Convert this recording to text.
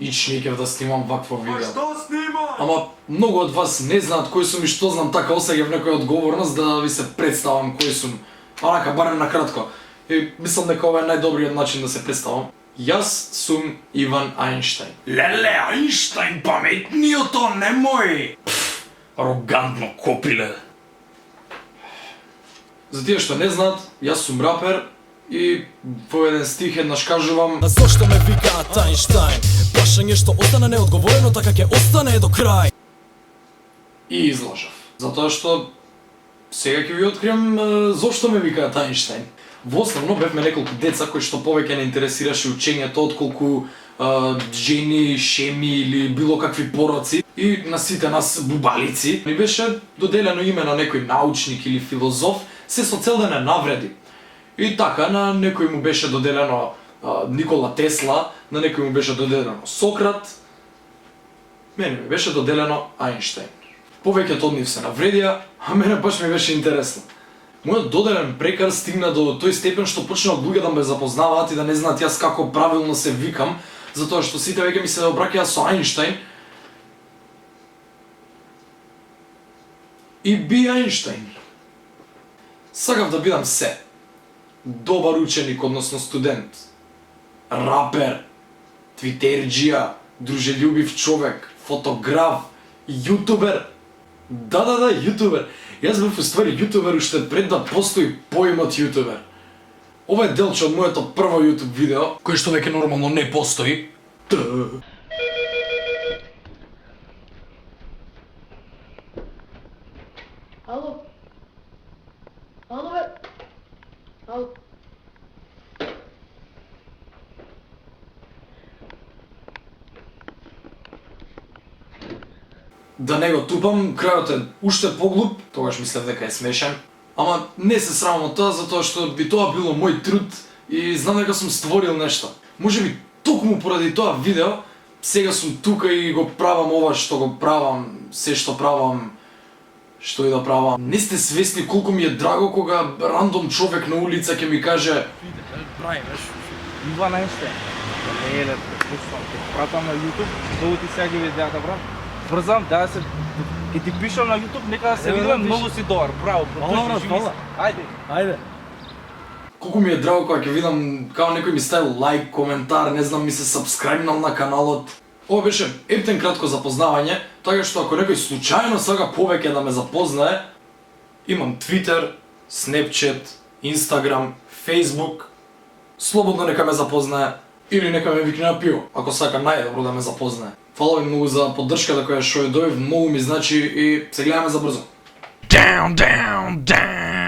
Ич не ќе да снимам вакво видео. Што снима? Ама многу од вас не знаат кој сум и што знам, така осеќам некоја одговорност да ви се представам кој сум. Онака барем на кратко. И мислам дека ова е најдобриот начин да се представам. Јас сум Иван Ајнштајн. Леле, Ајнштајн, паметниото, немој! Арогантно копиле. За тие што не знаат, јас сум рапер и во еден стих еднаш кажувам: Зошто ме викаат Ајнштајн? Прашање што остана неодговорено, така ќе остане до крај. И излажав. Затоа што сега ќе ви откриам зошто ме викаат Ајнштајн. Во основно бевме неколку деца кои што повеќе не интересираше учењето отколку жени, шеми или било какви пороци. И на сите нас бубалици ни беше доделено име на некој научник или филозоф, се со цел да не навреди. И така на некој му беше доделено Никола Тесла, на некој му беше доделено Сократ, мене ми беше доделено Ајнштајн. Повеќето од нив се навредија, а мене баш ми беше интересно. Мојот доделен прекар стигна до тој степен што почнаа луѓе да ме запознаваат и да не знаат јас како правилно се викам, затоа што сите веќе ми се обраќаат со Ајнштајн. И би Ајнштајн. Сакав да бидам се. Добар ученик, односно студент. Рапер, твитерџија, дружелюбив човек, фотограф, јутубер. Да, јутубер. Јас бев уствари јутубер уште пред да постои поимот јутубер. Ова е делче од моето прво јутуб видео, кој што веќе нормално не постои. Ало? Ало, бе? Ало? Да не го тупам, крајот е уште поглуп, тогаш мислев дека е смешен. Ама не се срамам од тоа, затоа што би тоа било мој труд и знам дека сум створил нешто. Може би токму поради тоа видео, сега сум тука и го правам ова што го правам, се што правам, што и да правам. Не сте свесни колку ми е драго кога рандом човек на улица ќе ми каже: Правиш Иван Ајнштајн. Еле, пуштам, ќе пратам на YouTube, долу ти сега ги видеата, брат. Брзам, да се... Ке ти пишам на YouTube, нека да се видиме, многу си добар, браво. Фала. Ајде. Колку ми е драго кога ќе видам како некој ми ставил лайк, коментар, не знам, ми се сабскрајбнал на каналот. Ова беше ептен кратко запознавање, така што ако некој случајно сака повеќе да ме запознае, имам Twitter, Snapchat, Instagram, Facebook, слободно нека ме запознае или нека ме викне на пиво, ако сака најдобро да ме запознае. Фала ви многу за поддршката која што ја добив, многу ми значи и се гледаме за брзо. Down, down, down.